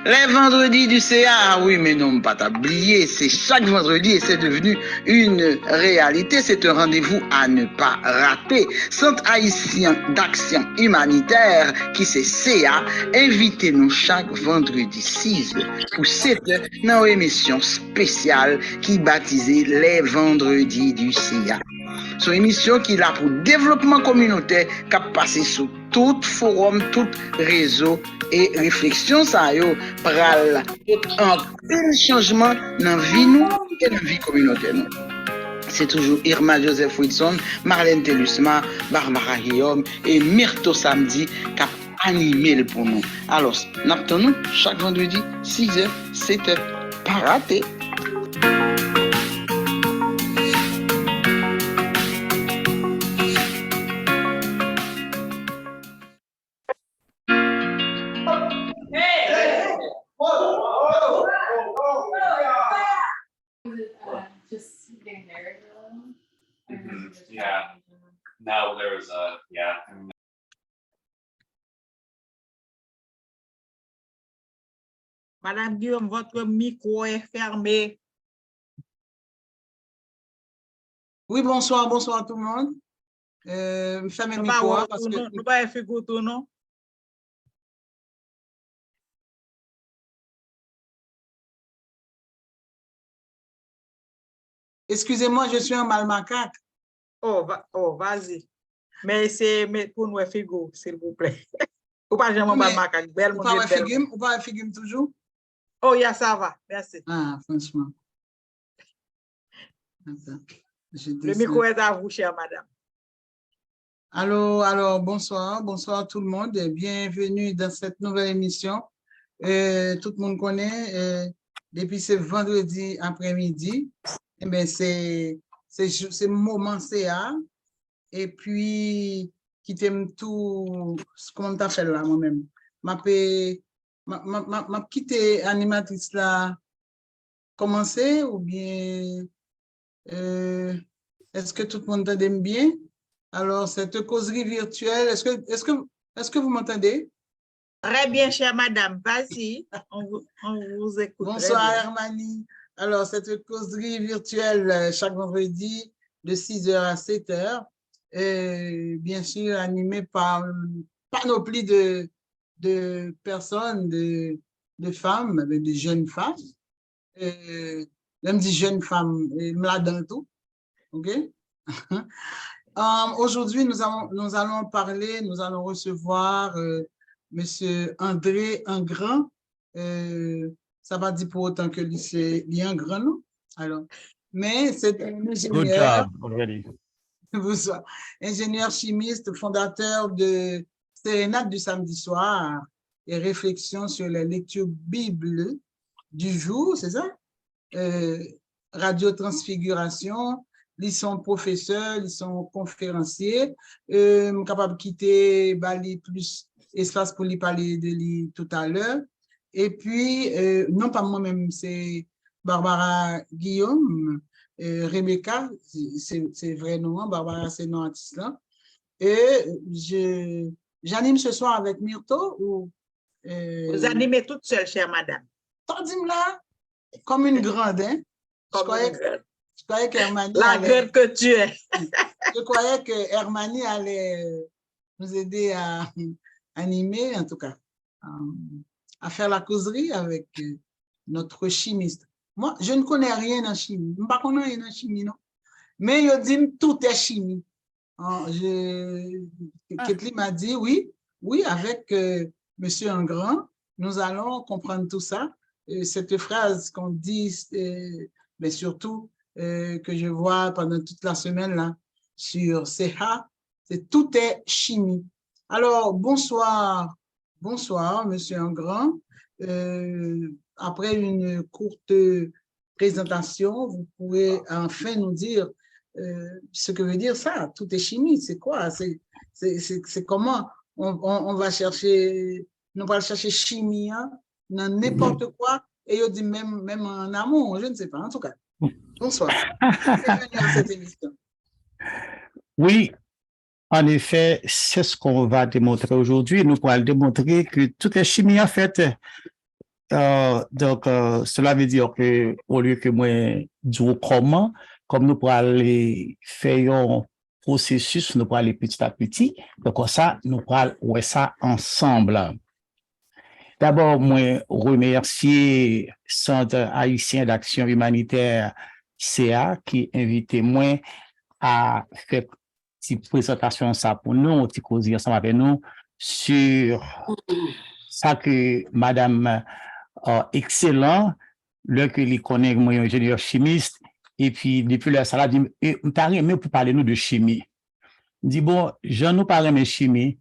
Les vendredis du CA, ah oui, mais non, pas t'oublier, c'est chaque vendredi et c'est devenu une réalité. C'est un rendez-vous à ne pas rater. Centre haïtien d'action humanitaire, qui c'est CA, invitez-nous chaque vendredi 6h ou 7h dans une émission spéciale qui baptisée Les Vendredis du CA. C'est une émission qui est là pour développement communautaire, qui a passé sur tout forum, tout réseau et réflexion, ça yo pral un pile changement dans vie nous et dans vie communautaire nous. C'est toujours Irma Joseph Wilson, Marlène Telusma, Barbara Guillaume et Myrto Samedi qui a animé pour nous. Alors, nous chaque vendredi 6h, 7h, pas raté. Yeah. Now there's a Madame Guillaume, votre micro est fermé. Oui, bonsoir tout le monde. Fermez le micro parce que... Nous pas faire goûter, non? Excusez-moi, je suis un mal macaque. Oh, vas-y. Mais c'est pour nous faire goûter, s'il vous plaît. Ou pas jamais mal macaque. Ou pas un figume toujours? Oh, yeah, ça va. Merci. Ah, franchement. Attends. Le micro est à vous, chère madame. Alors, bonsoir tout le monde et bienvenue dans cette nouvelle émission. Tout le monde connaît, depuis ce vendredi après-midi, eh bien, c'est moment CA et puis qui t'aime tout, comment t'as fait là moi-même? Ma quitté animatrice là, commencer ou bien est-ce que tout le monde t'aime bien? Alors, cette causerie virtuelle, est-ce que vous m'entendez? Très bien, chère madame. Vas-y, on vous écoute. Bonsoir, Hermanie. Alors, cette causerie virtuelle chaque vendredi de 6h à 7h, bien sûr animée par une panoplie de personnes, de femmes, de jeunes femmes. Même dit jeunes femmes, là dans tout. OK? Aujourd'hui, nous allons parler, nous allons recevoir Monsieur André Ingrand. Ça va dire pour autant que c'est un grand nom. Alors, mais c'est un ingénieur. Bonsoir. Ingénieur chimiste, fondateur de Sérénade du samedi soir et réflexion sur les lectures Bible du jour, c'est ça? Radio Transfiguration. Ils sont professeurs, ils sont conférenciers, capables de quitter Bali plus espace pour lui parler de lui tout à l'heure. Et puis, non pas moi-même, c'est Barbara Guillaume, Rebecca, c'est vrai nom, Barbara c'est nom artiste là. Et j'anime ce soir avec Myrto. Vous animez toute seule, chère madame. Tandis là, comme une grande, hein? Je croyais qu'Hermanie grande que tu es. Je croyais que Hermanie allait nous aider à animer, en tout cas, à faire la causerie avec notre chimiste. Moi, je ne connais rien en chimie. Je ne connais rien en chimie, non. Mais je dis tout est chimie. Ketli m'a dit oui, avec Monsieur Ingrand, nous allons comprendre tout ça. Cette phrase qu'on dit, mais surtout, que je vois pendant toute la semaine là sur CA, c'est tout est chimie. Alors, bonsoir, Monsieur Ingrand. Après une courte présentation, vous pouvez enfin nous dire ce que veut dire ça, tout est chimie, c'est quoi? C'est comment on va chercher, on va chercher chimie hein, dans n'importe quoi, et il dit même en amour, je ne sais pas, en tout cas. Bonsoir. Bienvenue à cette émission. Oui, en effet, c'est ce qu'on va démontrer aujourd'hui. Nous pourrons démontrer que toute la chimie, en fait, cela veut dire que au lieu que moi dire comment, comme nous pour aller faire un processus, nous pour aller petit à petit, donc comme ça, nous pour aller ouais ça ensemble. D'abord, moi remercier Centre haïtien d'action humanitaire CA qui invite moi à faire une petite présentation ça pour nous, un petit causerie ensemble avec nous sur ça que Madame excellent, là que les connaît moi ingénieur chimiste et puis depuis là ça l'a dit et t'as rien pour parler nous de chimie. Dit bon, j'en nous parler de chimie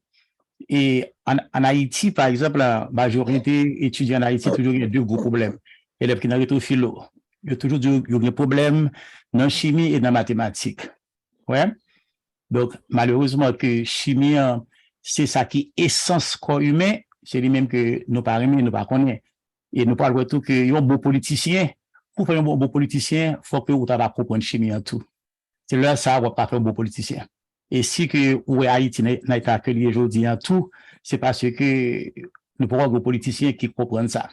et en Haïti par exemple la majorité étudiants en Haïti toujours il y a deux gros problèmes. Élèves qui n'ont pas philo, il y a toujours des problèmes dans chimie et dans mathématiques. Ouais. Donc malheureusement que chimie c'est ça qui est essence corps humain, c'est lui même que nous pas aimer, nous pas connaître. Et nous parlons tout que un bon politicien, pour faire un bon politicien, il faut que vous avez comprendre chimie en tout. C'est là ça va pas faire un bon politicien. Et si que ou Haïti n'a été accueilli aujourd'hui en tout, c'est parce que nous pourrons avoir des politiciens qui comprennent ça.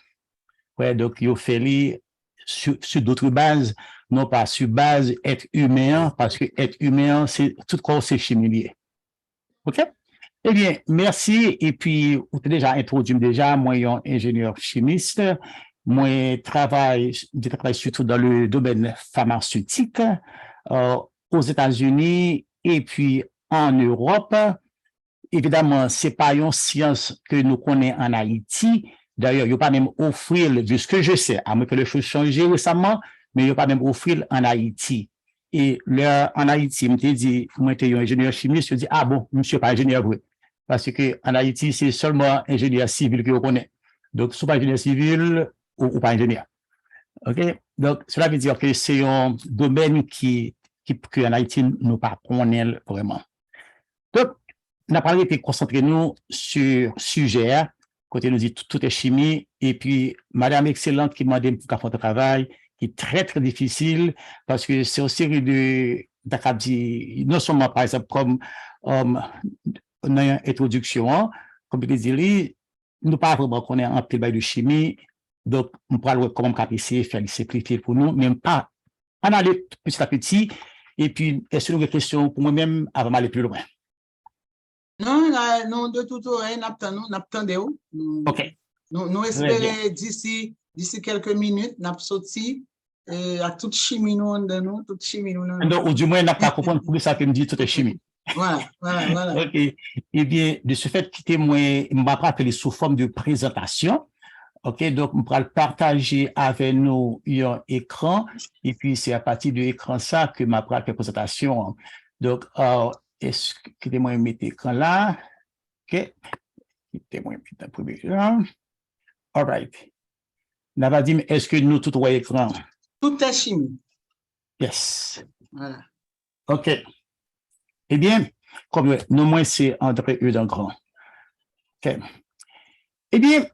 Ouais, donc il fait sur d'autres bases, non pas sur base être humain, parce que être humain, c'est tout corps c'est chimie. OK? Eh bien, merci. Et puis, vous avez déjà introduit déjà, moi, je suis ingénieur chimiste. Moi, je travaille surtout dans le domaine pharmaceutique aux États-Unis et puis en Europe. Évidemment, c'est pas une science que nous connaissons en Haïti. D'ailleurs, il n'y a pas même offrir, de ce que je sais, à moins que les choses changent récemment, mais il n'y a pas même offrir en Haïti. Et là, en Haïti, je me dit, moi, j'étais un ingénieur chimiste, je dis, ah bon, monsieur pas ingénieur, oui. Parce que en Haïti, c'est seulement ingénieur civil que vous connaissez. Donc, si vous pas ingénieur civil ou pas ingénieur. OK? Donc, cela veut dire que c'est un domaine que en Haïti, nous pas connaissons vraiment. Donc, on a parlé de concentrer nous sur sujet, côté nous dit tout est chimie, et puis, madame excellente qui m'a dit pour faire un travail, qui est très, très difficile, parce que c'est une série non seulement, par exemple, comme, dans l'introduction, comme je disais, nous pas vraiment connaître un peu de chimie, donc on parle comment essayer de faire simplifier pour nous, même pas en aller petit à petit, et puis est-ce que vous avez des questions pour moi-même avant d'aller plus loin? Non, non, de tout oreille, n'attendons. OK. Nous espérons d'ici quelques minutes, nous sorti à toute chimie nous, toute chimie nous. Donc, ou du moins, n'a pas compris pour ça que me dit toute chimie. Voilà. OK. Eh bien, de ce fait, quittez-moi, je vais rappeler sous forme de présentation. OK, donc, on va partager avec nous un écran, et puis c'est à partir de l'écran ça que ma présentation. Donc, est-ce que, quittez-moi, mettre l'écran là. OK. Quittez-moi, un premier genre. All right. Navadim, est-ce que nous tout voyons l'écran? Tout est chimie. Yes. Voilà. OK. Eh bien, comme nous, moi, c'est André Eudengrand. OK. Eh bien,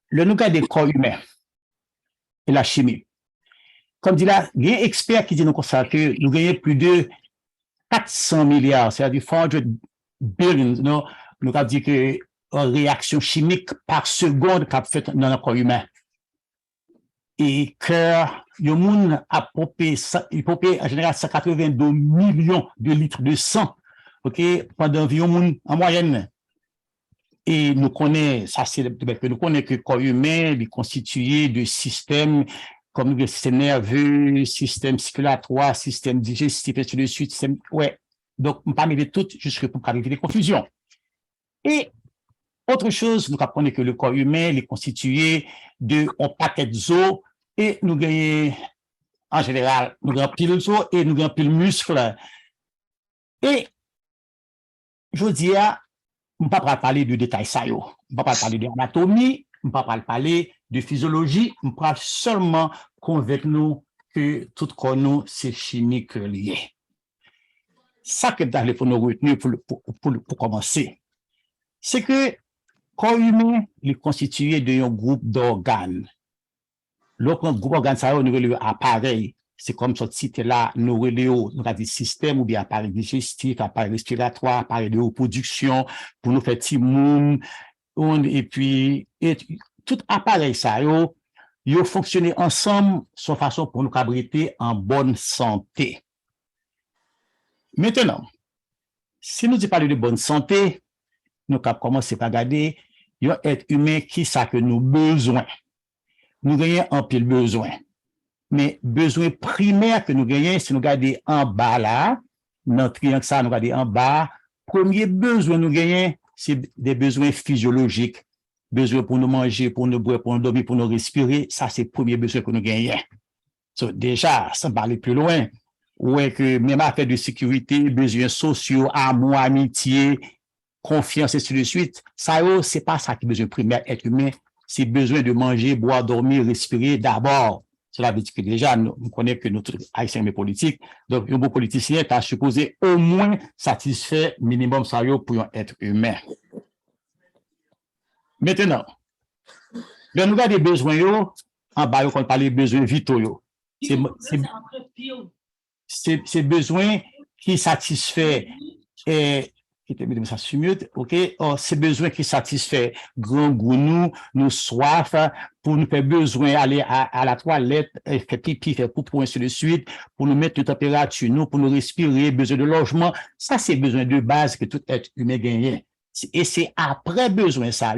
le nougat des corps humains et la chimie. Comme dit là, il y a un expert qui dit nous comme ça que nous gagnons plus de 400 milliards, c'est-à-dire 400 billions, nous avons dit que réaction chimique par seconde qu'a fait dans le corps humain. Et que le monde a pompé en général 182 millions de litres de sang, OK, pendant environ en moyenne. Et nous connaissons, ça c'est que nous connaissons que le corps humain est constitué de systèmes comme le système nerveux, système circulatoire, système digestif, et ainsi de suite. Ouais. Donc, on ne peut pas mettre tout jusque pour éviter des confusions. Et autre chose, nous apprenons que le corps humain est constitué de un paquet d'os et nous gagnons, en général, nous gagnons pile d'os et nous gagnons pile muscle. Et je dis, on ne peut pas parler de détails ça, on ne peut pas parler d'anatomie, on ne peut pas parler de physiologie, on parle seulement convaincre nous que tout corps nous, c'est chimique lié. Ça que d'aller pour nous retenir pour commencer, c'est que corps humain est constitué d'un groupe d'organes. Le groupe d'organes, ça, nous relève appareil. C'est comme ce titre là, nous relève, nous avons des systèmes ou bien appareil digestif, appareil respiratoire, appareil de reproduction, pour nous faire timoun, et puis, tout appareil ça, yo fonctionner ensemble de façon pour nous abriter en bonne santé. Maintenant, si nous parlons de bonne santé, nous avons commencé par regarder un être humain qui ça que nous besoin. Nous gagnons un pile besoin. Mais besoin primaire que nous gagnons, si nous regardons en bas là, notre triangle ça, nous regardons en bas, premier besoin nous gagnons, c'est des besoins physiologiques. Besoin pour nous manger, pour nous boire, pour nous dormir, pour nous respirer, ça c'est le premier besoin que nous gagnons. So, déjà, sans parler plus loin, ouais que même affaire de sécurité, besoins sociaux, amour, amitié, confiance et ainsi de suite, ça c'est pas ça qui est besoin primaire être humain, c'est besoin de manger, boire, dormir, respirer d'abord. Cela veut dire que déjà, nous connaissons que notre haïtien mais politique, donc un bon politicien est supposé au moins satisfaire minimum ça pour un être humain. Maintenant, le nous des besoins en bas, on parle des besoins vitaux. C'est besoins qui satisfait ça ok, c'est besoin qui satisfait grand goût nous soif pour nous faire besoin aller à la toilette, faire pipi, faire poupou, ainsi de suite, pour nous mettre de température, nous, pour nous respirer, besoin de logement, ça c'est besoin de base que tout être humain gagne. Et c'est après besoin ça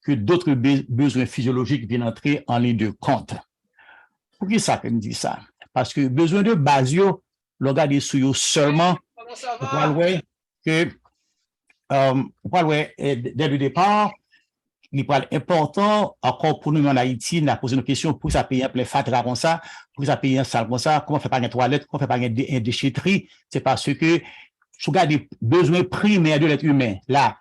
que d'autres besoins physiologiques viennent entrer en ligne de compte. Pour qui ça que me dit ça? Parce que besoin de base le regarder sur seulement, on parle que dès le départ, il est important, encore pour nous en Haïti, on a posé une question, pour ça payer un plein fatra comme ça, pour ça payer un salle comme ça, comment faire pas une toilette, comment faire pas une déchetterie, c'est parce que, je regarde les besoins primaires de l'être humain, là,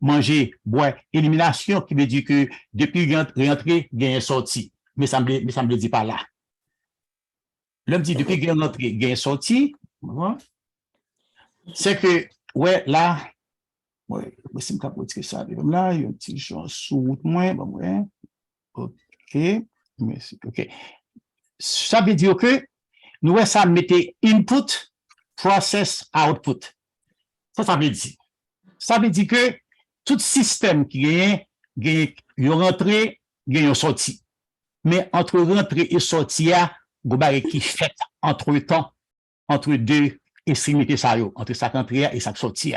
manger, boire, élimination, qui veut dire que depuis rentré, il y a sorti. Mais ça me le dit pas là. L'homme dit depuis qu'il y a rentré, il y a sorti, c'est que, ouais, là, ouais, c'est me dire ça, là, il y a un petit chose sous route moins, bon, ouais, ok, ok. Ça veut dire que, nous, ça mettez input, process, output. Ça veut dire. Ça veut dire que tout système qui gagne une rentrée, gagne une sortie. Mais entre rentrée et sortie, il y a une qui fait entre-temps, entre deux extrémités, entre chaque entrée et chaque sortie,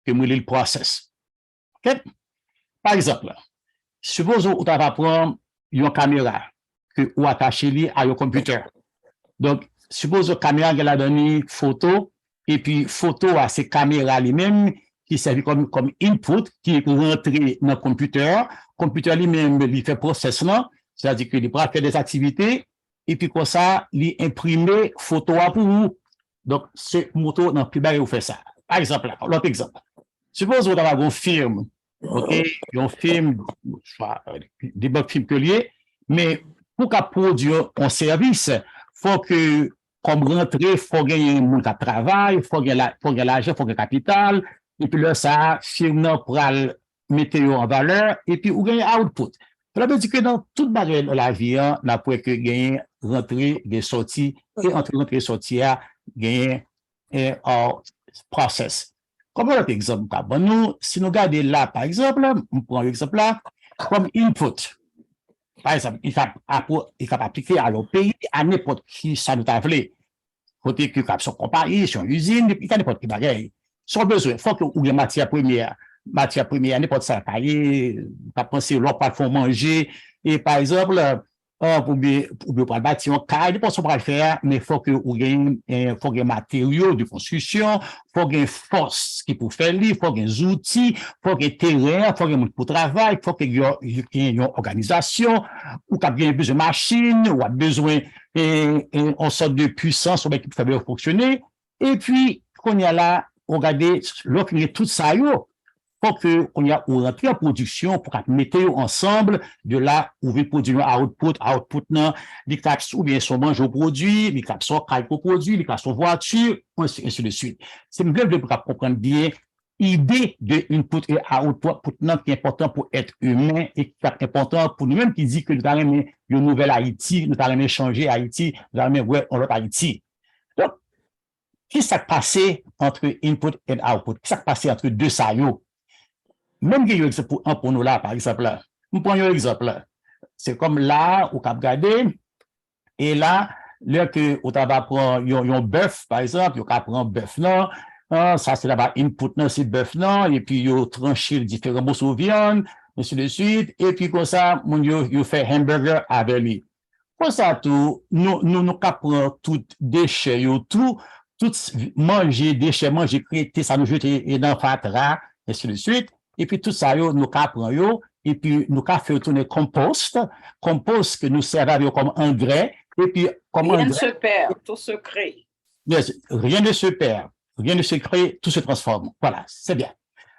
que nous le process. Okay? Par exemple, supposons que tu vas prendre une caméra que vous attachez à un computer. Donc, supposons que la caméra elle a donné photo, et puis photo à ces caméras lui-même qui servent comme input, qui est rentré dans le computer. Le computer lui-même, il fait process là, c'est-à-dire qu'il va faire des activités, et puis comme ça, il imprime photo pour vous. Donc, c'est moto dans le plus bas, vous fait ça. Par exemple, l'autre exemple. Suppose vous avez un film, ok, un film, des bons films que liés, mais pour qu'on produise un service, il faut que, comme rentrée, il faut gagner un monde qui travaille, il faut gagner l'argent, il faut gagner le capital, et puis là, ça, film pour mettre en valeur, et puis vous gagnez output. Ça veut dire que dans toute barrière de la vie, on n'a pas que gagner rentrée, des sorties, et entre rentrée et sortie, gagner un process. Comme un autre exemple, nous, si nous regardons là, par exemple, on prend l'exemple là, comme input. Par exemple, il faut appliquer à leur pays, à n'importe qui ça nous a voulu. Côté que son compagnie, son usine, il y a n'importe qui bagaille. Son besoin, il faut que vous ayez matière première, n'importe ça, tailler, pas penser, l'autre pas font manger, et par exemple, pour pas le bâtir un caille, pas ce qu'on va le faire, mais il faut que vous ayez matériaux de construction, il faut qu'il y ait une force qui pour faire il faut qu'il y ait des outils, il faut qu'il y ait terrain, il faut qu'il y ait pour travail, il faut qu'il y ait une organisation, ou qu'il y ait besoin de machines, ou a besoin d'une sorte de puissance pour faire fonctionner. Et puis, qu'on y a là, regardez, lorsqu'il y a tout ça, pour qu'on y a rentré en production, pour mettre ensemble, de là, où vous produire un output, non, les capes ou bien son mange au produit, les capes sont au produit, les capes sont voiture, ainsi de suite. C'est une pour comprendre bien l'idée de input et output, non, qui est important pour être humain et qui est important pour nous-mêmes qui dit que nous avons une nouvelle Haïti, nous avons changer Haïti, nous avons l'autre Haïti. Donc, qu'est-ce qui s'est passé entre input et output? Qu'est-ce qui s'est passé entre deux saillots? Même qu'il y a un exemple pour nous là, par exemple, là. Nous prenons un exemple là. c'est comme là, ou cap garder, et là, là que ou va prendre un bœuf, par exemple, vous prendre bœuf là, ça c'est là-bas input là, c'est bœuf là, et puis vous tranché différents morceaux de viande, ainsi de suite, et puis comme ça, vous fait hamburger avec lui. Comme ça, tout, nous prendre tout déchets, tout manger, déchets, manger, créer, ça nous jeter dans le fatra, ainsi de suite, et puis tout ça, nous prendre, et puis nous faire tourner compost que nous servons comme engrais, et puis comme Rien ne engrais, se perd, tout se crée. rien ne se perd, rien ne se crée, tout se transforme. Voilà, c'est bien.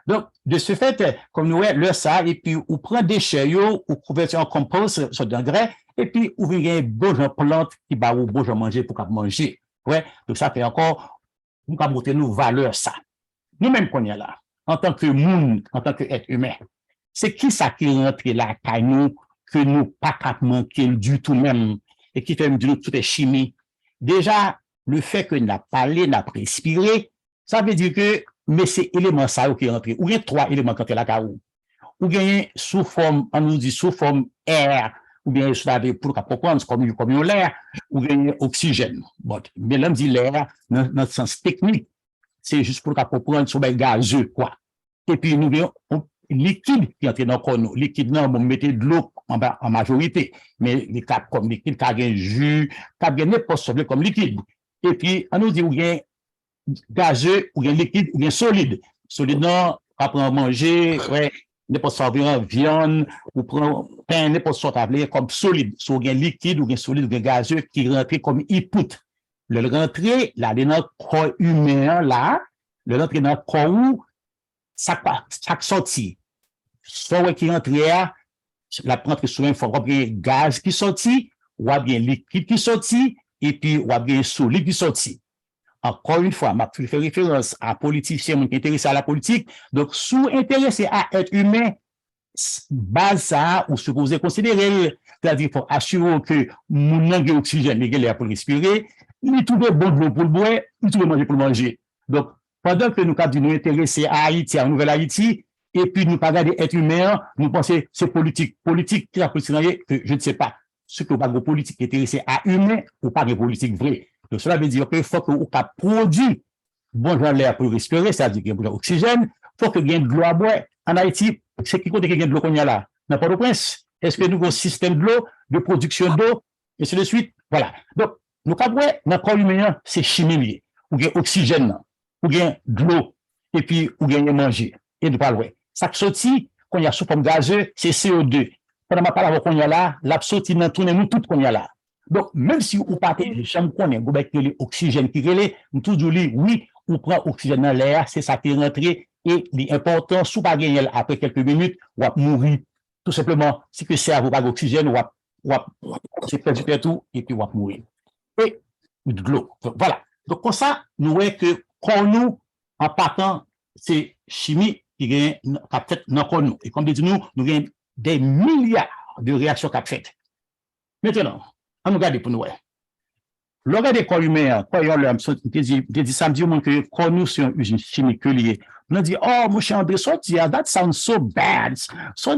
Donc, de ce fait, comme nous, le ça, et puis, on prend des déchets, ou convertir en compost, sur d'engrais, et puis, on vient beau genre plante qui va ou beau genre manger pour qu'on manger. Ouais. Donc, ça fait encore, nous, qu'on monter nos valeurs, ça. Nous-mêmes, qu'on est là, en tant que monde, en tant qu'être humain, c'est qui ça qui rentre là, qu'à nous, que nous, pas qu'à manquer du tout même, et qui fait du tout est chimie. Déjà, le fait que n'a parlé, n'a respiré, ça veut dire que, mais c'est élément ça qui est rentré. Ou il y a 3 éléments quand il a carreau. Ou bien sous forme, on nous dit sous forme air, ou bien sous la pour comprendre comme l'air, ou bien oxygène. Bon, mais là, on dit l'air, dans le sens technique, c'est juste pour comprendre sur les gazeux, quoi. Et puis, nous voyons, liquide qui entre dans le corps, liquide, non, on mettait de l'eau en majorité, mais les cas comme liquide, cas gain jus, cas gain n'importe quoi comme liquide. Et puis, on nous dit, ou bien gazeux, ou bien liquide, ou bien solide. Solide, non, après manger, ouais, n'importe quoi, viande, ou prendre pain, n'importe quoi, comme solide. Soit bien liquide, ou bien solide, ou bien gazeux, qui rentre comme input. Le rentrer, là, dans le corps humain, là, le rentrer dans le corps où, ça sorti. Soit qui rentre là, la rentre souvent, il faut bien gaz qui sorti, ou bien liquide qui sorti, et puis, ou bien solide qui sorti. Encore une fois, je fais référence à politiciens qui intéressés à la politique. Donc, sous intéressé à être humain, base ça, ou supposé considérer, c'est-à-dire qu'il faut assurer que mon manque d'oxygène, il est pour respirer, il trouve bon de l'eau pour le boire, il trouve manger pour le manger. Donc, pendant que nous nous intéressés à Haïti, à Nouvelle-Haïti, et puis nous pas regarder être humain, nous pensons c'est politique. Politique, qui la politique, que je ne sais pas. Ce que pas de politique intéressé à humain, ou pas de politique vraie. Donc, cela veut dire qu'il faut que vous produisez bon genre l'air pour respirer, c'est-à-dire qu'il y a de l'oxygène, il faut que vous ayez de l'eau à boire. En Haïti, c'est qui compte qu'il y a de l'eau qu'on y a là? N'a pas de prince. Est-ce que nous avons un système de l'eau, de production d'eau, et ainsi de suite? Voilà. Donc, nous avons dans le corps humain, c'est chimie, ou bien oxygène, ou bien de l'eau, et puis ou bien manger. Et nous parlons. Ça qui sortit, quand il y a sous forme gazeuse, c'est CO2. Pendant ma parole qu'on y a là, l'absorti dans tout nous tout qu'on y a là. Donc, même si vous partez de chambre qu'on est, vous avez l'oxygène qui relève, nous toujours dit, oui, vous prenez l'oxygène dans l'air, c'est ça qui est rentré, et l'important, si vous pas gagner après quelques minutes, vous allez mourir. Tout simplement, si que cerveau pas d'oxygène, c'est perdu tout, et puis vous allez mourir. Et, de l'eau. Voilà. Donc, comme ça, nous voyons que, quand nous, en partant, c'est chimie qui gagne, qui fait dans nous. Et comme dit nous avons des milliards de réactions qui fait. Maintenant, on nous regarde pour nous. Le regard des corps humains, quand il dit samedi, que quand nous sommes une chimique que lié, on dit, oh, mon cher André, that sounds so bad. Ça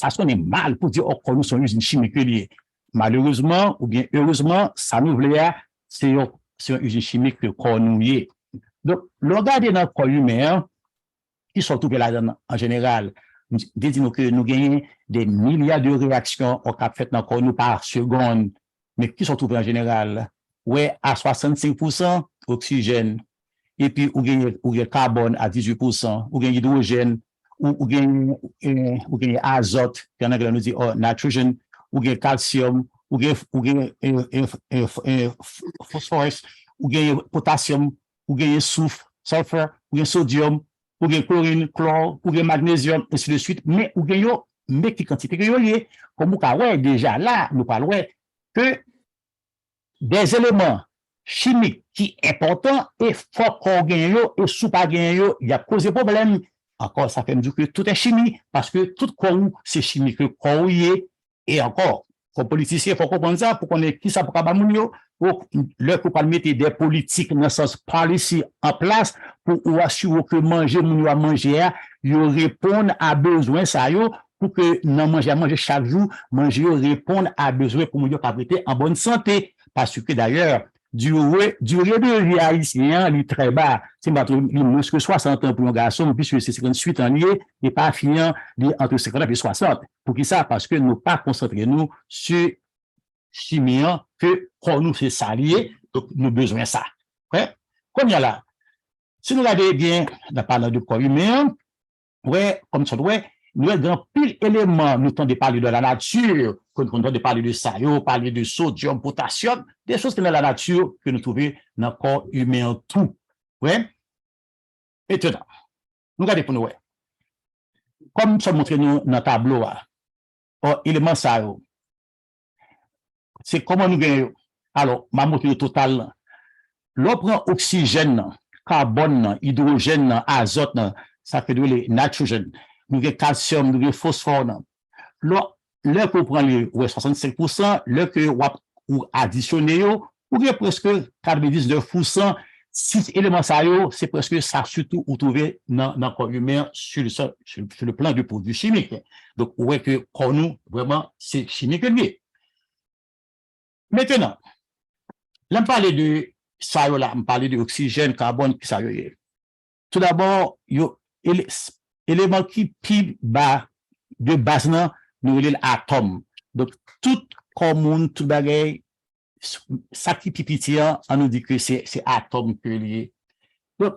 sonne mal pour dire, oh, quand nous sommes une chimique que lié. Malheureusement, ou bien heureusement, ça nous voulait, c'est une usine chimique que nous y. Donc, le regard dans le corps humain, qui sont trouvés là-dedans en général, disons que nous gagnons des milliards de réactions au cap fait dans le corps nous par seconde, mais qui sont trouvés en général, ouais, à 65% oxygène, et puis ou gagnez carbone à 18%, ou gagnez hydrogène, ou gagnez azote, qui en anglais nous dit nitrogen, ou gagnez calcium, ou gagnez phosphore, ou gagnez potassium, ou gagnez sulfure, ou gagnez sodium, ou gagnez chlorine, chlore, ou gagnez magnésium, et ainsi de suite, mais ou gagnez qui quantité que vous comme vous voyez déjà là, nous parlons que des éléments chimiques qui sont importants et faut qu'on gagne et sous pas gagne, il y a causé problème. Encore, ça fait me dire que tout est chimie, parce que tout corps, c'est chimique, le corps et encore, comme politicien, il faut comprendre ça, pour qu'on ait qui ça pour Kabamounio, pour le coup, pas mettre des politiques dans le sens policy en place, pour assurer que manger, mounio à manger, ils répondent à besoin, ça, pour pour que non manger chaque jour, manger répondre à besoin pour nous capter en bonne santé. Parce que d'ailleurs, durée de vie haïtien, il est très bas. C'est moins que 60 ans pour un garçon, puisque c'est 58 ans, et pas fini entre 50 et 60. Pour qui ça? Parce que nous pas concentrer nous sur chimie, que pour nous c'est salier, donc nous besoin de ça. Ouais? Comme il y a là, si nous regardons bien, dans parlant de corps humain, ouais, comme ça, ouais, nous avons pile éléments, nous tentons de parler de la nature, nous tentons de parler de ça, parler de sodium, potassium, des choses que dans la nature que nous trouvons dans le corps humain tout. Ouais. Maintenant, nous regardons pour nous, ouais. Comme ça montre nous dans le tableau, éléments ça, c'est comment nous gagnons. Alors, ma montre le total. L'on prend oxygène, carbone, hydrogène, azote, ça fait de nitrogène. Nous avons calcium, nous avons phosphore. Là qu'on prend les 65%, là que vous additionnez, vous avez presque 99%. 6 éléments ça, c'est presque ça, surtout, vous trouvez dans le corps humain sur le plan du produit chimique. Donc, vous voyez que pour nous, vraiment, c'est chimique lié. Maintenant, là, on parle de ça, là, on parle de oxygène, carbone, ça, tout d'abord, élément qui pile bas de base, nous avons l'atome. Donc, tout commune, tout bagay, ça qui pipiti, on nous dit que c'est atome que lié. Donc,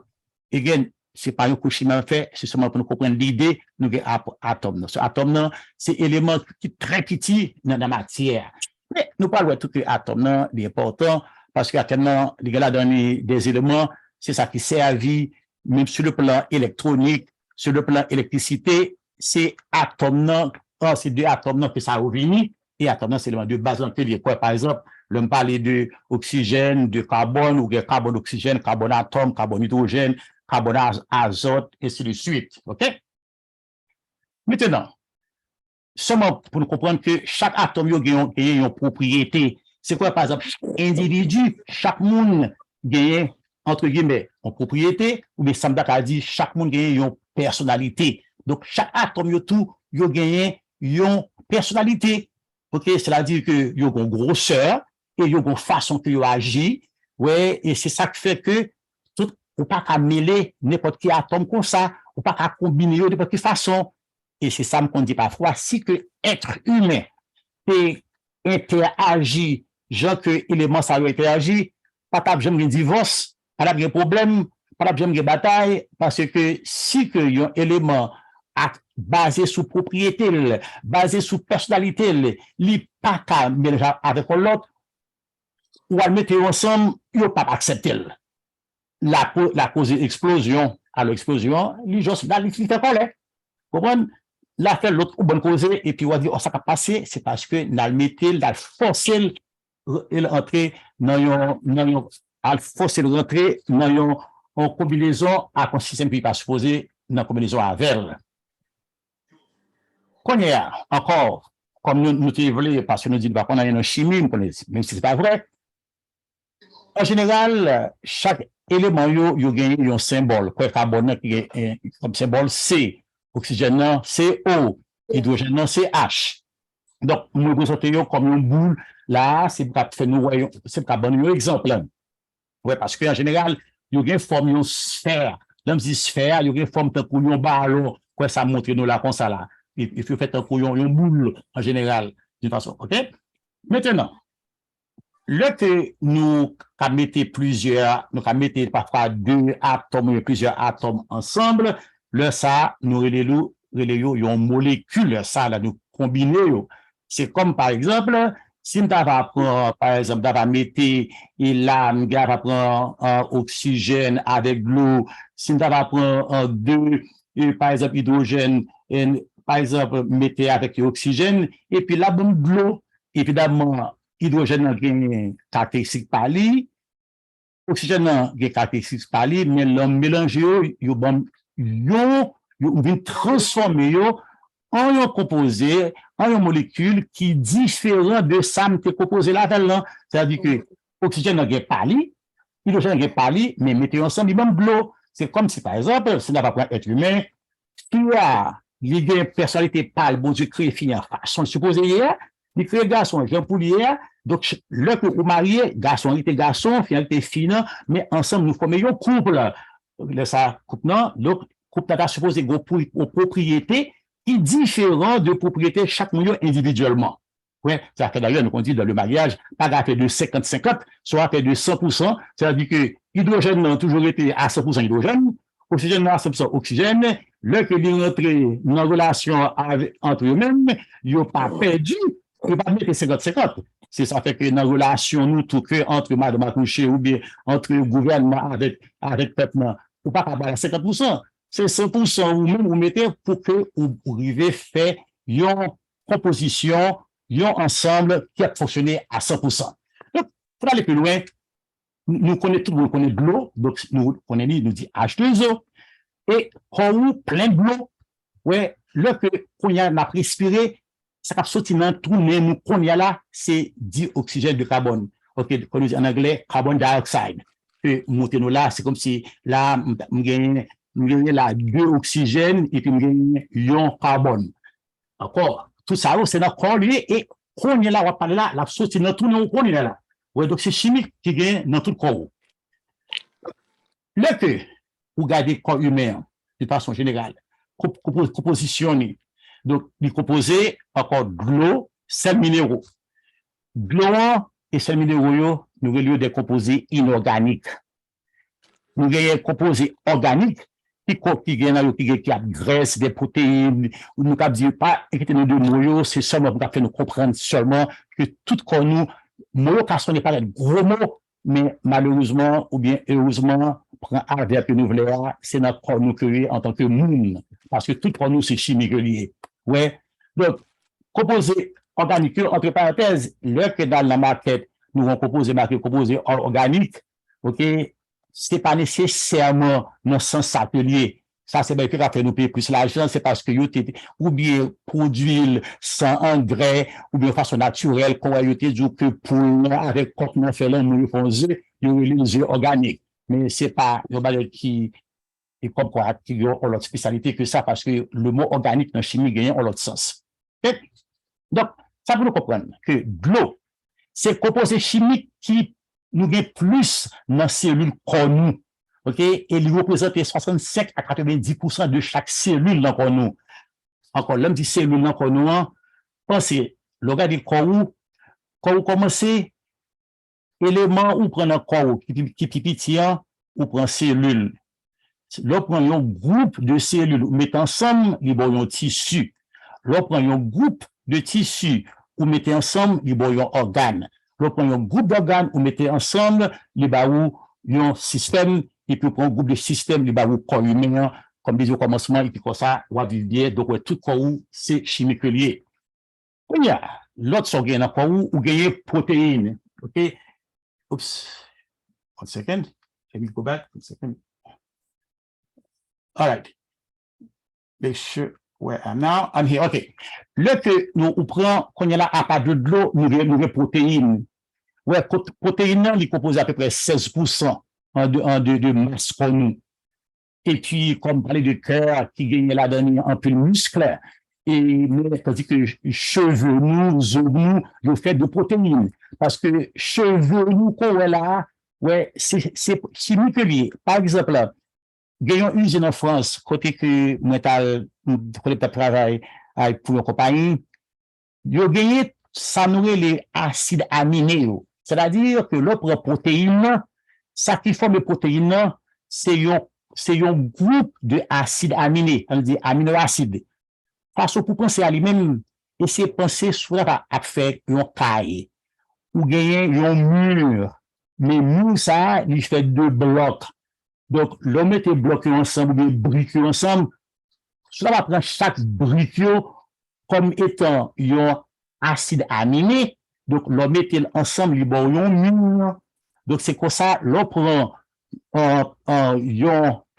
again, c'est pas un coup chimie fait, c'est seulement pour nous comprendre l'idée, nous avons atome. Ce atome, c'est élément qui est très petit dans la matière. Mais nous parlons de tout que l'atome, c'est important, parce qu'actuellement, les gars là donnent des éléments, c'est ça qui sert à vie, même sur le plan électronique, sur le plan électricité, c'est atome, c'est deux atomes que ça a revenu, et atome, c'est l'élément de base en lié. Par exemple, l'on parle de oxygène, de carbone, ou de carbone oxygène, carbone atome, carbone hydrogène, carbone azote, et ainsi de suite. OK? Maintenant, seulement pour nous comprendre que chaque atome a une propriété. C'est quoi, par exemple, chaque individu, chaque monde gagne, entre guillemets, une propriété, ou bien Samdak a dit, chaque monde gagne une personnalité. Donc, chaque atome, il gagne une personnalité. OK? C'est-à-dire que il y a une grosseur, et il y a une façon qu'il agit. Ouais, et c'est ça qui fait que tout, on pas qu'à mêler n'importe quel atome comme ça, on pas qu'à combiner de n'importe quelle façon. Et c'est ça qu'on dit parfois, si que être humain et interagit, genre que éléments ça interagit, pas de jamais divorce, pas de problème, pas de jamais bataille, parce que si que y a un élément basé sur propriété, basé sur personnalité, il pas qu'à mélanger avec l'autre, ou à le mettre ensemble, il ne pas accepter. La cause explosion, à l'explosion, les gens là, ils fait quoi, comprendre? Là, fait l'autre bonne cause, et puis on va dire, oh, ça va passer, c'est parce que n'a le mettre, n'a forcé l'entrée dans forcer l'entrée dans une combinaison à un système qui n'est pas supposé dans une combinaison avec. Qu'on y a encore, comme nous voulons, parce que nous disons qu'on a une chimie, même si ce n'est pas vrai. En général, chaque élément, il y a un symbole, quoi, carbone, qui est comme symbole C. Oxygène, c'est O, hydrogène, c'est H. Donc, nous présentons comme une boule, là, c'est pour faire nous, c'est pour donner un exemple. Oui, parce qu'en général, il y a une forme, une sphère. L'homme dit sphère, il y a une forme de couillon ballon, quoi, ça montre nous là, comme ça, là. Il faut faire un couillon, une boule, en général, d'une façon, OK? Maintenant, là que nous mettons mettons parfois deux atomes, plusieurs atomes ensemble, là, ça, nous relayons une molécule, ça, là, nous combinons. C'est comme, par exemple, si nous avons, par exemple, mettre, et là, nous avons prendre oxygène avec l'eau, si nous avons deux, par exemple, hydrogène, et, par exemple, mettez avec l'oxygène, et puis là, bon, de l'eau, évidemment, hydrogène a une caractéristique par lui, oxygène a une caractéristique par lui, mais l'homme mélange, ils vont transformer en un composé, en une molécule qui est différente de ça qui est composé là-dedans. C'est-à-dire que l'oxygène n'a pas lui, l'hydrogène n'a pas lui, mais mettez ensemble, même de l'eau. C'est comme si, par exemple, si on n'a pas un être humain, qui a il y a une personnalité pâle, bon Dieu crée fille en façon supposé hier, il crée garçon, Jean pour hier, donc le que vous mariez, garçon, il était garçon, fille, il était fille, mais ensemble, nous formons un couple. Ça, couple, non, donc, couple a supposé une propriété qui est différente de propriété chaque milieu individuellement. Ouais, ça fait d'ailleurs, nous dit dans le mariage, pas à fait de 50-50, soit à fait de 100%, c'est-à-dire que l'hydrogène a toujours été à 100% hydrogène, oxygène à 100% oxygène, le que les rentrés dans la relation entre eux-mêmes, ils n'ont pas perdu, ils n'ont pas mis 50-50. C'est ça fait que dans la relation, nous, tout que entre madame accouchée ou bien entre le gouvernement avec peuple, ou pas à 50%. C'est 100% ou même vous mettez pour que vous arrivez à faire une proposition, un ensemble qui a fonctionné à 100%. Donc, pour aller plus loin, nous connaissons tout, nous connaissons de l'eau, donc nous connaissons, nous dit H2O, et quand on plein de l'eau, ouais, là que qu'on y a respiré, ça va sortir dans tout, mais nous qu'on y a là, c'est dioxygène de carbone. OK, qu'on dit en anglais, carbon dioxide. Que monter nous là, c'est comme si là, nous gagnons là 2 oxygènes et puis nous gagnons un carbone. Encore, tout ça, c'est dans le corps, lui, et qu'on y a là, on va parler là, la sortie dans tout, nous qu'on y a là. Ouais, donc c'est chimique qui gagne dans tout le corps. Le que vous gardez le corps humain, de façon générale, compositionné. Donc, il est composé encore de l'eau, sels minéraux. De l'eau et sels minéraux, nous avons des composés inorganiques. Nous avons des composés organiques qui a graisse, des protéines. Nous ne dire pas, écoutez-nous de moyo, c'est seulement pour faire nous comprendre seulement que tout comme nous, moyo, car ce n'est pas un gros mot, mais malheureusement, ou bien heureusement, prend avec nous voulons, c'est notre corps nous créer en tant que monde. Parce que tout pour nous, c'est chimique lié. Ouais. Donc, composé organique, entre parenthèses, le que dans la maquette, nous avons composé organique, OK, c'est pas nécessairement dans le sens atelier. Ça, c'est bien que va faire nous payer plus l'argent, c'est parce que ou bien produit sans engrais, ou bien de façon naturelle, qu'on a été dit que pour avec contenant fait là, nous faisons, nous organique. Mais c'est pas, qui et comme quoi, qui ont l'autre spécialité que ça, parce que le mot organique dans la chimie gagne en l'autre sens. Okay? Donc, ça pour nous comprendre que de l'eau, c'est composé chimique qui nous gagne plus dans les cellules qu'on nous. OK? Et il représente 65 à 90% de chaque cellule dans le nous. Encore, l'homme dit cellule dans le nous, pensez, le gars dit quand vous commencez, élément ou prend un corps qui petit, ou prend cellule. Là, prend un groupe de cellules, ou mettez ensemble, ils ont un tissu. Là, prend un groupe de tissus, ou mettez ensemble, ils ont un organe. Là, prend un groupe d'organes, ou mettez ensemble, ils ont un système, et puis prend un groupe de systèmes, ils ont un corps humain, comme dit au commencement, et puis comme ça, on va vivre bien. Donc, tout corps, c'est chimique lié. Il y a l'autre organe, dans corps, ou gagner protéines. OK? Oops. 1 second. Can you go back? 1 second. All right. Make sure where I'm now. I'm here. OK. Le que nous prenons, quand il y a là, à part de l'eau, nous avons protéines. Ouais, protéines, ils composent à peu près 16% de masse pour nous. Et puis, comme parler de cœur, qui gagne là-dedans un peu de muscle, et mais tandis que cheveux, nous, nous, ils fait de protéines. Parce que cheveux, nous, qu'on est là, ouais, c'est chimique lié. Par exemple, gagnons une usine en France, côté que moi, peut travail pour une compagnie, ils ont gagné, ça nourrit les acides aminés. C'est-à-dire que l'autre protéine, ça qui forme les protéines, c'est un groupe de acides aminés, on dit aminoacides. Parce que pour penser à lui-même, essayer de penser soit à faire un cahier, ou gagner un mur. Mais mur, ça, il fait 2 blocs. Donc, l'homme met les blocs ensemble, ou des briques ensemble. Cela va prendre chaque brique comme étant un acide aminé. Donc, l'homme met ensemble, il y a un mur. Donc, c'est comme ça, l'on prend un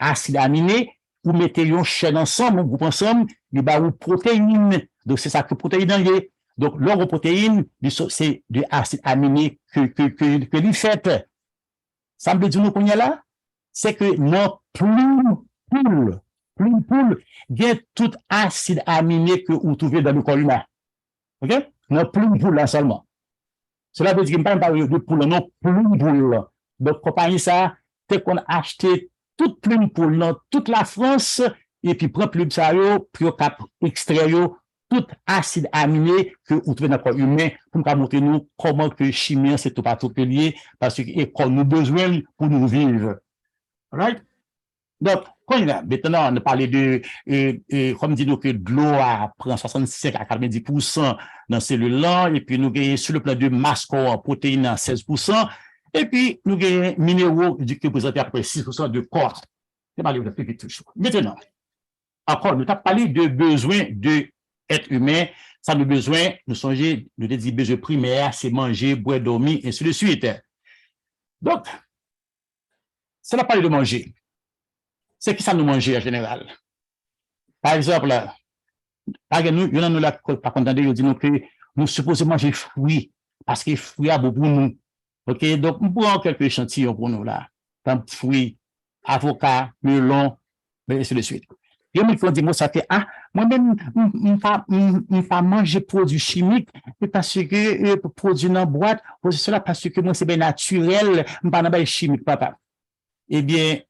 acide aminé, vous mettez une chaîne ensemble, un groupe ensemble, il y a une protéine. Donc, c'est ça que protéine est. Donc, l'oroprotéine, c'est de acide aminé que l'il fait. Ça me dit nous qu'on y a là? C'est que non, poule, plume poule, il y a tout acide aminé que vous trouvez dans le corps humain. OK? Dans plume poule là seulement. Cela veut dire qu'il ne parle pas de poule, non, plume poule. Donc, compagnie ça, c'est qu'on a acheté toute plume poule dans toute la France, et puis prend plume ça, puis on cap extrait tout acide aminé que vous trouvez dans le corps humain pour nous montrer nous comment que chimie c'est tout particulier parce que qu'on nous besoin pour nous vivre. Right? Donc, maintenant, on a parlé de, comme dit nous que de l'eau prend 65 à 90% dans cellules là, et puis nous gagnons sur le plan de masse corps, protéines à 16%, et puis nous gagnons minéraux qui représentent à peu près 6% de corps. C'est pas le plus tout. Maintenant, encore, nous avons parlé de besoins de être humain, ça nous besoin, nous songer, nous dit besoin primaire, c'est manger, boire, dormir, et ainsi de suite. Donc, ça n'a pas parlé de manger. C'est qui ça nous manger en général? Par exemple, nous, il y en a nous là, par contre, ils disent que nous supposons manger fruits, parce que les fruits a beaucoup pour nous. OK? Donc, nous prenons quelques échantillons pour nous là. Comme fruits, avocats, melon, et ainsi de suite. Il y a des gens qui disent ça que, moi-même, je ne pas manger produits chimiques, parce que produits dans boîte, c'est cela parce que moi, c'est bien naturel, je ne pas manger chimique, papa. Eh bien,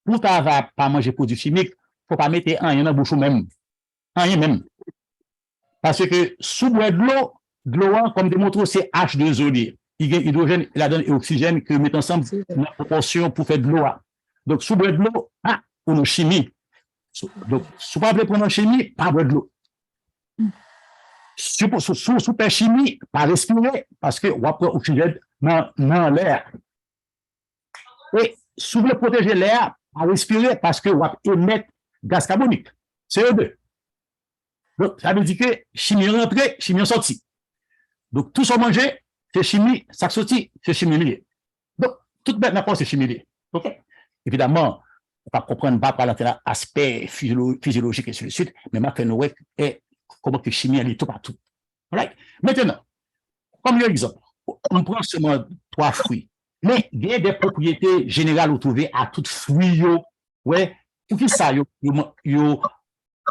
pour ne pas manger produits chimiques, il ne faut pas mettre rien dans la bouche même. Rien même. Parce que sous boire de l'eau, comme démontré, c'est H2O. Il y a hydrogène, il et oxygène que mettent ensemble dans la proportion pour faire de l'eau. Donc, sous boire de l'eau, pour nos chimies. Donc, si vous ne prendre chimie, pas boire de l'eau. Sous faire chimie, pas respirer, parce que vous prendre oxygène dans l'air. Et si vous voulez protéger l'air, pas respirer, parce que vous émettre gaz carbonique, CO2. Donc, ça veut dire que chimie rentrée, chimie sortie. Donc, tout ça manger, c'est chimie, ça sortit, c'est chimie liée. Donc, tout maintenant, c'est chimie liée. OK? Évidemment, on ne comprendre pas par l'aspect physiologique et ainsi de suite, mais ma fait nous comment que chimie elle est tout partout. Right? Maintenant, comme exemple, on prend seulement 3 fruits, mais il y a des propriétés générales retrouvées à tout fruit. Ouais, pour qui ça,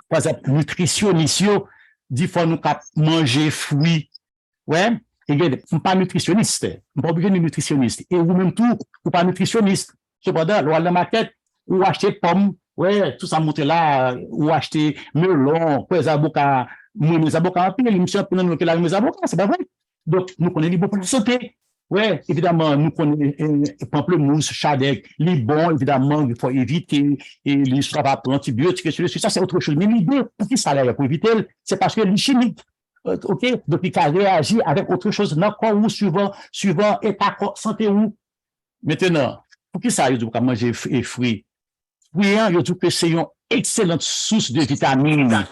par exemple, nutritionniste, dit faut nous manger fruits. Ouais, et il y a pas nutritionniste, on pas obligé de nutritionniste. Et vous-même tout, vous pas nutritionniste. Cependant, dans la maquette, ou acheter pommes, ouais, tout ça monte là, ou acheter melon, quoi, les avocats, les avocats en pile, les monsieur prenant que là, les avocats, c'est pas vrai. Donc, nous connaissons les bons pour la santé. Ouais, évidemment, nous connaissons pamplemousse, chadec, les bons, évidemment, il faut éviter, et les soins antibiotiques, ça, c'est autre chose. Mais l'idée, pour qui ça l'air pour éviter, c'est parce que les chimiques, OK, donc il a réagi avec autre chose, dans quoi ou suivant état santé ou. Maintenant, pour qui ça, il dit, manger fruits? Oui, je trouve que c'est une excellente source de vitamines.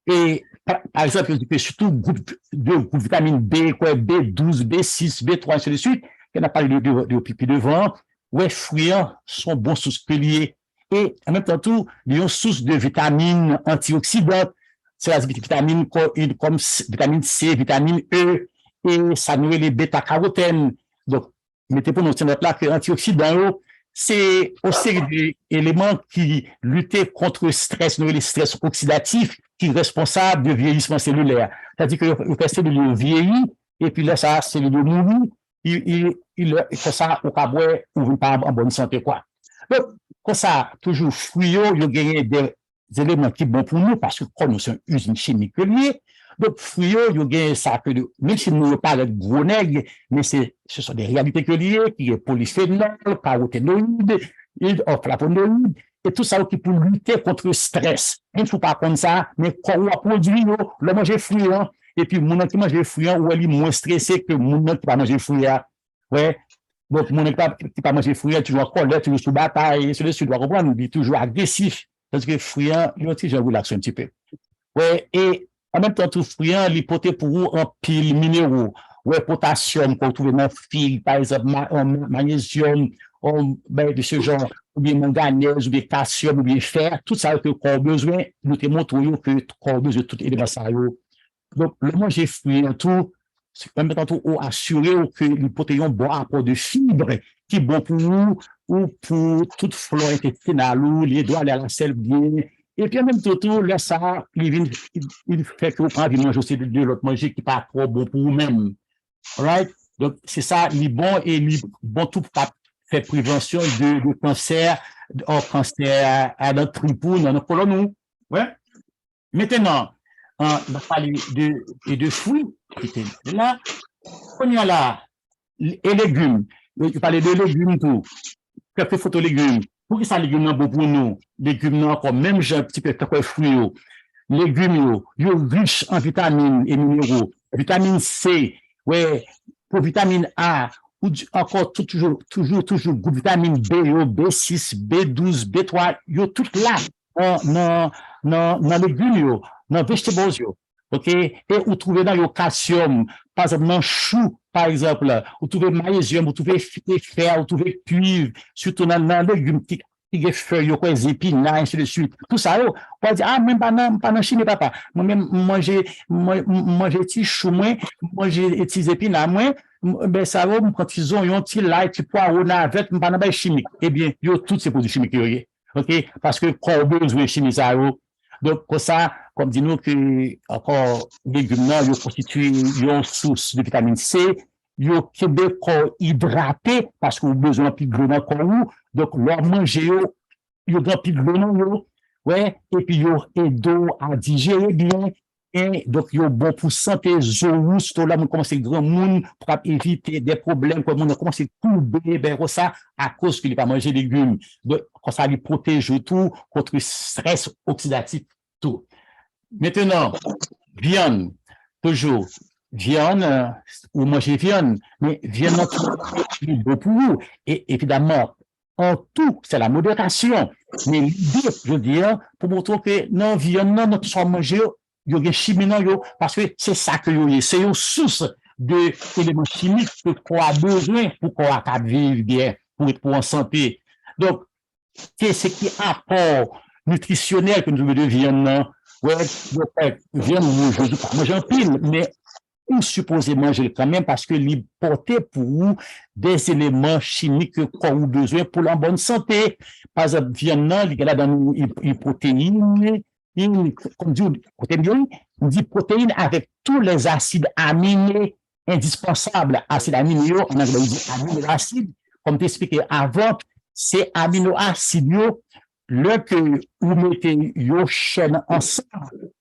Et, par exemple, je dis que surtout groupe vitamine B, quoi, B12, B6, B3, ainsi de suite, qu'on a parlé de pipi devant, ouais, fruits sont bons sources liées. Et, en même temps, tout, ils ont source de vitamines antioxydantes, c'est la vitamine comme vitamine C, vitamine E, et ça nourrit les bêta-carotènes. Donc, mettez pour nous note là que antioxydants, c'est aussi d'éléments qui luttent contre le stress, le stress oxydatif, qui est responsable du vieillissement cellulaire. C'est-à-dire que le cellulaire vieillit, et puis là, ça, cellulaire mourit, il fait ça au cabouet, ou pas en bonne santé, quoi. Donc, comme ça, toujours fruits, il y a des éléments qui sont bons pour nous, parce que comme nous sommes une usine chimique liée, donc, fruits, il y a ça que, même si nous ne parlons pas de gros nègres, mais ce sont des réalités que liées, qui est polyphénol, caroténoïdes, flavonoïdes, et tout ça qui pour lutter contre le stress. Il ne faut pas comme ça, mais quand on produit, le manger fruits, et puis, mon qui mange fruits, ou elle est moins stressé que mon qui pas manger fruits. Ouais. Donc, mon qui pas manger fruits, toujours en colère, toujours sous bataille, et celui-ci doit comprendre, il est toujours agressif. Parce que fruits, il y a aussi, relaxé un petit peu. Ouais, et, en même temps, tout fruit, l'hypothèse pour vous en pile minéraux, ouais, potassium, qu'on trouve dans le fil, par exemple, magnésium, de ce genre, ou bien manganèse, ou bien calcium, ou bien fer, tout ça que qu'on a besoin, nous te montrons que qu'on a besoin de tout élément ça. Donc, le manger fruit, tout, c'est même tantôt assurer que les protéines ont bon apport de fibres qui est bon pour vous ou pour toute flore intestinale ou les doigts aller à la selle bien. Et puis, en même temps, là, ça, il fait que vous prenez manger aussi de l'autre manger qui n'est pas trop bon pour vous-même. Right? Donc, c'est ça, il est bon et il est bon tout pour faire prévention de cancer, cancer à notre tripou, dans notre colonne. Ouais. Maintenant, on va parler de fruits. Là, on y a là, et légumes. Je parlais de légumes tout. Quelques photos légumes. Pour que ça légumes non bon pour nous? Légumes non comme même j'ai un petit peu quelques fruits. Légumes, yo riches en vitamines et minéraux. Vitamine C, ouais, pour vitamine A, ou encore toujours vitamine B, B6, B12, B3, yo tout là, dans légumes, dans vegetables, ok? Et vous trouvez dans le calcium, par exemple, dans chou, par exemple, vous trouvez magnésium, vous trouvez fer, vous trouvez cuivre, surtout dans les légumes qui ont feuilles, les épinards, ainsi de suite. Tout ça, on va dire, ah, même pas dans Chine, papa. Moi-même, manger petits choux, manger petits épinards, ben, ça va, quand ils ont un petit lait, petit poireau, navette, pas dans chimique. Eh bien, il y a tous ces produits chimiques, ok? Parce que quand on a besoin de chimie, ça, donc, pour ça, comme dit-nous que, encore, les légumes, ils constituent une source de vitamine C, ils ont des corps hydratés, parce qu'on a besoin de plus de l'eau dans le corps, donc, leur manger, ils ont plus de l'eau, ouais, et puis, ils ont d'eau à digérer bien, et donc, ils ont bon pour santé, surtout là, on commence à grand monde pour éviter des problèmes, comme on commence à courber, ben, ça, à cause qu'il n'a pas mangé des légumes. Donc, quand ça lui protège tout contre le stress oxydatif, tout. Maintenant, viande, toujours. Viande, ou manger viande, mais viande, c'est bon pour vous. Et évidemment, en tout, c'est la modération. Mais l'idée, je veux dire, pour montrer que non, viande, non, notre soit manger, il y a des chimiques, parce que c'est ça que c'est une source d'éléments chimiques que qu'on a besoin pour qu'on a vivre bien, pour être en santé. Donc, c'est ce qui est apport nutritionnel que nous devons de viande. Ouais, viande, moi j'en pile, mais on suppose manger quand même parce que il portait pour vous des éléments chimiques qu'on a besoin pour la bonne santé. Par exemple, viande, il y a dans les protéines, comme on dit protéines avec tous les acides aminés indispensables. Acides aminés, en anglais, on dit aminoacides. Comme tu expliqué avant, c'est aminoacides, là que vous mettez une chaîne ensemble,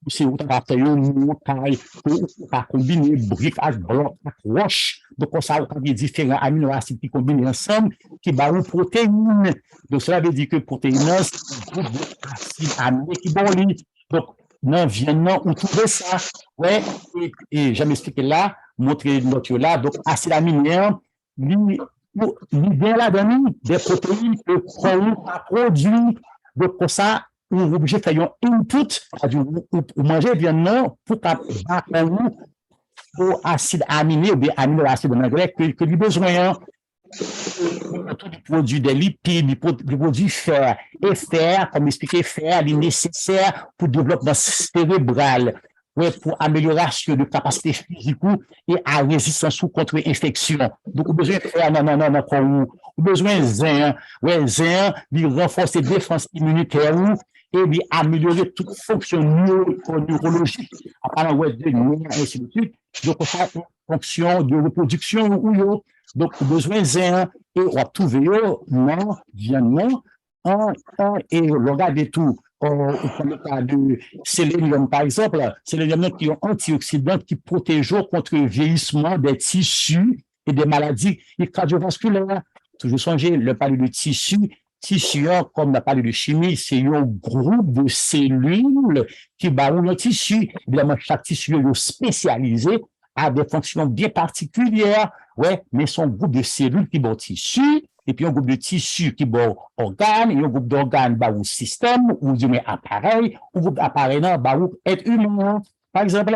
c'est où tu as fait une montagne, tu as combiné briques avec blocs, avec roches. Donc, on a différents aminoacides qui combinent ensemble, qui ont une protéine. Donc, cela veut dire que protéine, c'est un groupe d'acide aminé qui bon. Donc, non, viande, on trouve ça. Ouais, et j'aime expliquer là, montrer notre là. Donc, acide aminé, l'idée là-dedans, des protéines que qu'on a produit. Donc, pour ça, on est obligé de faire un input, ou manger viande pour acide aminé ou bien aminoacide en anglais que nous besoin. Tout produit des lipides, des produits fer. Et fer, comme expliqué, fer, il est nécessaire pour le développement cérébral, ouais, pour amélioration de capacité physique et à résistance contre l'infection. Donc, on a besoin de fer, on a besoin de zinc, ouais, zinc, il renforce les défenses immunitaires et il améliorer toute fonction neurologique, en parlant ouais, de nerfs, et ainsi de suite. Donc, on a une fonction de reproduction ou donc, on a besoin de zinc et on va trouver non, viandement, et regardez tout. Comme le cas de sélénium, par exemple, sélénium qui est un antioxydant qui protège contre le vieillissement des tissus et des maladies cardiovasculaires. Toujours songer, le parler de tissu, comme on a parlé de chimie, c'est un groupe de cellules qui barrent le tissu. Évidemment, chaque tissu est spécialisé, a des fonctions bien particulières, ouais, mais son groupe de cellules qui barrent tissu, et puis un groupe de tissus qui barrent organes, et un groupe d'organes barrent système, ou du moins appareil, ou groupe d'appareil barrent être humain, par exemple.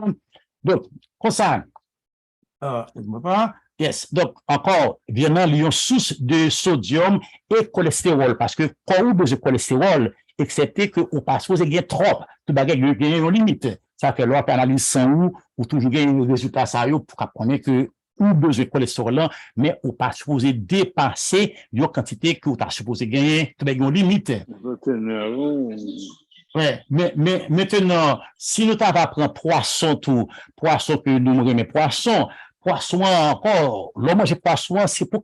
Donc, comme ça, yes. Donc, encore, évidemment, il y a une source de sodium et cholestérol, parce que quand on a besoin de cholestérol, excepté qu'on passe aux aiguilles trop, tout bagage, il y a une limite. Ça fait l'autre analyse sans ou toujours gagner un résultat ça pour connaître que ou besoin de cholestérol, mais ou pas supposé dépasser une quantité que vous avez supposé gagner, tu as une limite. Ouais, mais maintenant, si nous t'avons pris poisson que nous remet poisson encore, le manger poisson, c'est pour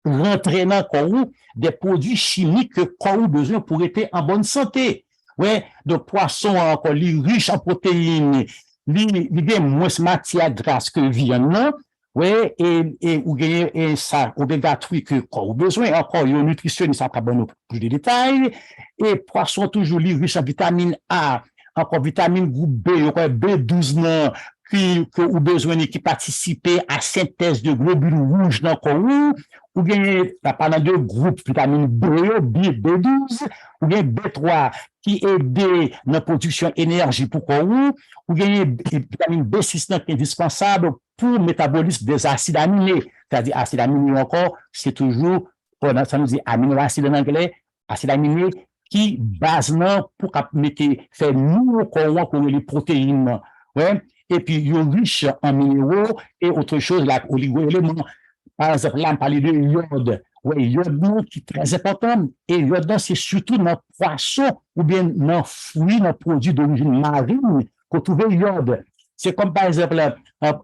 rentrer dans le corps des produits chimiques que le corps a besoin pour être en bonne santé. Ouais, donc poisson encore, il est riche en protéines, il a moins de matière grasse que viande, non? Ouais, et ou gagne ça oméga 3 que corps a besoin, encore il y a un nutritionniste qui a besoin plus de détails, et poisson toujours riche en vitamine A, encore vitamine groupe B, encore B12 non, que ou besoin qui participe à synthèse de globules rouges dans le corps, ou bien parlant de groupe vitamine B12, ou bien B3 qui aide dans la production d'énergie pour corps, ou bien vitamine B6 qui est indispensable pour le métabolisme des acides aminés. C'est-à-dire acides aminés encore, c'est toujours, ça nous dit aminoacides en anglais, acides aminés qui base pour faire nous corps pour les protéines. Ouais. Et puis, ils sont riches en minéraux et autre chose, là, oligo-éléments. Par exemple, là, on parle de iode. Oui, iode, qui est très important. Et iode, c'est surtout dans le poisson ou bien dans le fruit, dans le produit d'origine marine qu'on trouve iode. C'est comme, par exemple,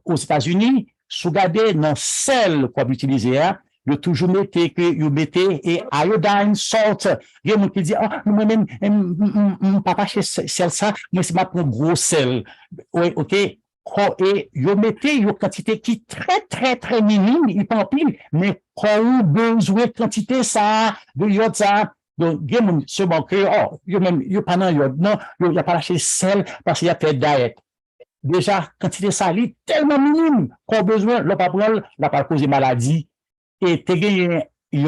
aux États-Unis, si vous regardez dans le sel qu'on va utiliser, vous toujours mettez et iodine salt. Il y a des gens qui disent, moi-même, papa, chez sel ça, moi, c'est ma gros sel. Oui, OK. Et vous mettez une quantité qui est très, très, très minime, il pas pile, mais quand vous besoin de quantité ça, de iode ça. Donc, il y a des gens qui il y a pas dans iode, non, il n'y a pas lâché sel parce qu'il y a fait diète. Déjà, quantité ça, est tellement minime qu'on a besoin, là, pas causer maladie. Et tu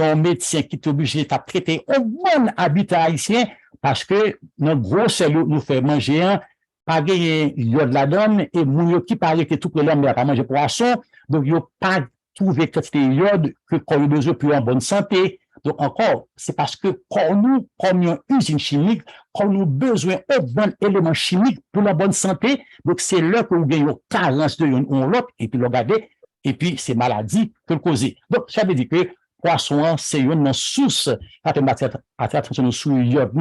as un médecin qui est obligé de traiter un bon habitat haïtien parce que notre gros cerveau nous fait manger pas gagner iode la donne et nous qui paraît que tout le monde n'a pas mangé poisson, donc il n'y a pas trouvé quantité iode que qu'on a besoin pour en bonne santé. Donc encore, c'est parce que quand nous, comme une usine chimique, quand nous besoin d'un bon élément chimique pour la bonne santé, donc c'est là que nous gagnons carence de l'autre et puis le regarder. Et puis, c'est maladie que le cause. Donc, ça veut dire que poisson, c'est une source à faire attention sur l'iode,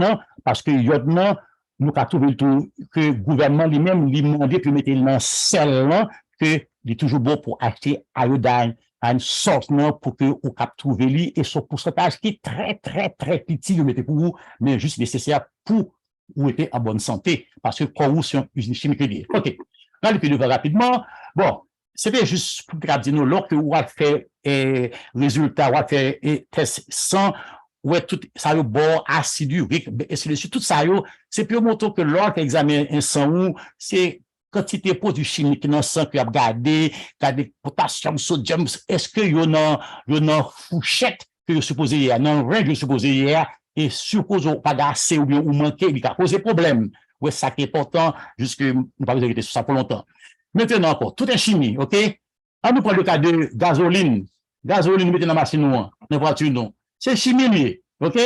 parce que l'iode, nous avons trouvé que le gouvernement lui-même lui demandé de mettre dans sel, que il est toujours bon pour acheter iodine, à une sorte, pour que vous trouver lui, et son pourcentage qui est très, très, très petit, vous mettez pour vous, mais juste nécessaire pour vous être en bonne santé, parce que quand vous êtes une usine chimique liée. OK. Là, le plus rapidement, bon, c'était juste pour dire nous, lorsque vous avez fait résultat, vous avez fait test sans, ouais, tout ça, bon, acide urique, et c'est tout ça, c'est plus montre que lorsque examine un sang, c'est quantité de produits chimiques dans le sang que vous avez gardé potassium, sodium, est-ce que vous avez une fourchette que vous supposez hier, non, règle que vous supposez hier, et supposons pas assez ou bien ou manquer, il va poser problème. Ouais, ça qui est important, jusque nous pas besoin de sur ça pour longtemps. Maintenant encore, tout est chimie, OK? On nous prend le cas de gasoline. Gasoline, nous mettons dans la machine, dans la voiture, non. C'est chimie lié, OK?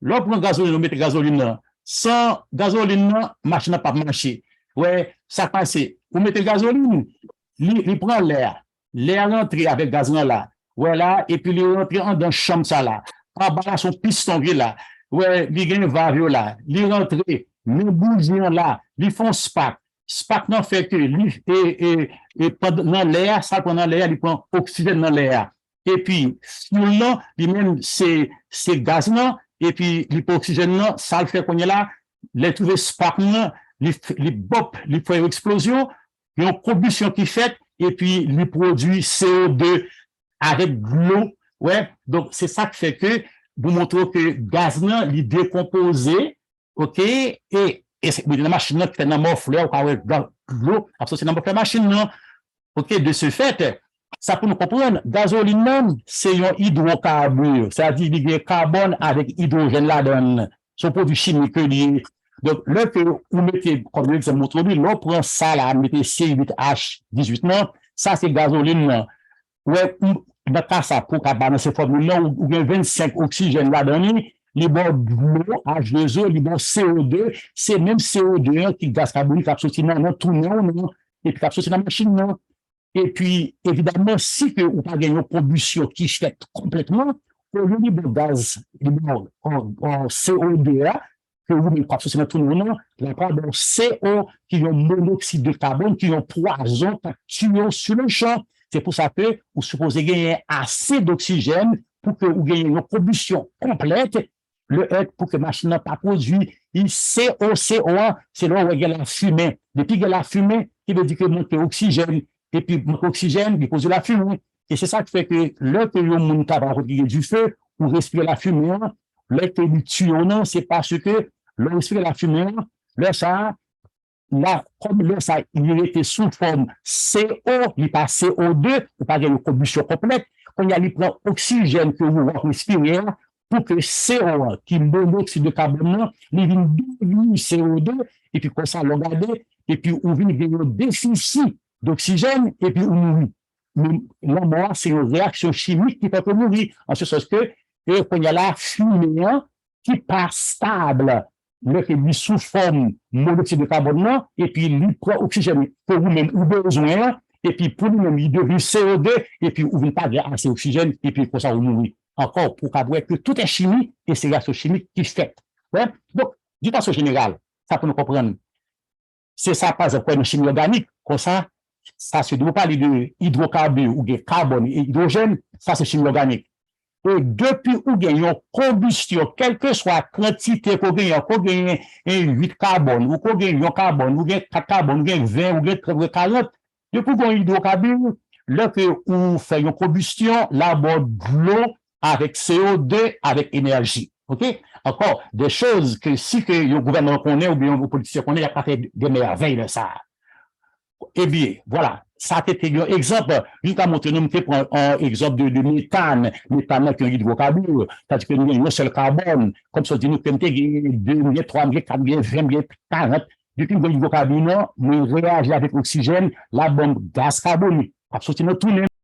Là, pour gasoline, nous mettons gasoline. Sans gasoline, la machine n'a pas marché. Ouais, ça passe. Vous mettez gasoline, il prend l'air. L'air rentre avec gasoline là. Ouais, là, et puis il rentre dans la chambre, ça là. En bas, son piston là. Ouais, il y a une valve là. Il rentre, les bougies là, ils font spark. Spark non fait que et pendant l'air, ça pendant l'air, il prend oxygène dans l'air. Et puis, là, lui-même, c'est gaz là, et puis l'hypoxygène là, ça le fait qu'on est là, les trouver spark là, les bop, les fait explosion, il y a une combustion qui fait, et puis les produit CO2 avec l'eau. Ouais, donc c'est ça qui fait que vous montrez que gaz là, il est décomposé, OK, et c'est la machine qui est dans mon fleur, l'eau, c'est dans la machine, OK, de ce fait, ça pour nous comprendre, gasoline, c'est un hydrocarbure, c'est-à-dire qu'il y a carbone avec hydrogène là-dedans, son produit chimique lié. Donc, là que vous mettez, comme je vous montre, là, prend ça, là, mettez C8H18, non, ça c'est gasoline, ouais, dans ça, pour qu'à balancer formule, ou bien 25 oxygène là-dedans, les bons de l'eau, H2O, les bons CO2, c'est même CO2 qui gaz carbonique qui a sorti dans tout non, et puis qui a sorti dans la machine, non. Et puis, évidemment, si que vous pas gagné une combustion qui se fait complètement, au lieu de gaz, en CO2 là, que vous ne pas sortir dans tout non, la part de CO qui ont monoxyde de carbone, qui ont poison, qui tuent sur le champ. C'est pour ça que vous supposez gagner assez d'oxygène pour que vous gagniez une combustion complète, pour que la machine n'a pas produit. CO, c'est là où il y a la fumée. Depuis qu'il y a la fumée, il veut dire que monte l'oxygène. Et puis, l'oxygène, il pose la fumée. Et c'est ça qui fait que là que le monde capable de du feu, ou respirer la fumée, là que nous tuons, c'est parce que là, respirer la fumée, là, ça, là, comme là, ça, il était sous forme CO, il passe CO2, ou pas une combustion complète, quand il y a les plans oxygène que vous respirez, pour que CO, qui est monoxyde de carbone, il vient devenir CO2, et puis comme ça, l'on regarde, et puis on vient de déficit d'oxygène, et puis on mourit. La mort, c'est une réaction chimique qui peut mourir, en ce sens que, quand il y a la fumée, qui passe stable, là, qui est sous forme monoxyde de carbone, et puis il prend oxygène pour vous-même ou besoin, et puis pour nous-mêmes, il devient CO2, et puis vous ne pas assez d'oxygène, et puis comme ça, vous mourrez. Encore, pour qu'avouer que tout est chimie, et c'est réaction chimique qui se fait. Ouais? Donc, d'une façon générale, ça peut nous comprendre. C'est ça, par exemple, une chimie organique, comme ça, c'est de vous parler de hydrocarbures ou de carbone et hydrogène, ça c'est chimie organique. Et depuis où gagnons combustion, quelle que soit la quantité qu'on gagne 8 carbone, ou qu'on gagne carbone, ou gagne 4 carbone, ou gagne 20, ou gagne 30, ou 40, depuis qu'on hydrocarbure, là que on fait une combustion, là, de l'eau avec CO2, avec énergie. OK? Encore, des choses que si que le gouvernement connaît, ou bien le politicien connaît, il n'y a pas fait des merveilles de ça. Eh bien, voilà, ça a été un exemple. Jusqu'à montrer, nous prendre un exemple de méthane, méthane qui est un hydrocarbure, c'est-à-dire que nous avons un seul carbone, comme ça, nous avons 2, 3, 4, 20, 40. Depuis que nous avons hydrocarbure, nous réagissons avec l'oxygène, la bombe gaz carbonique. Absolument tout le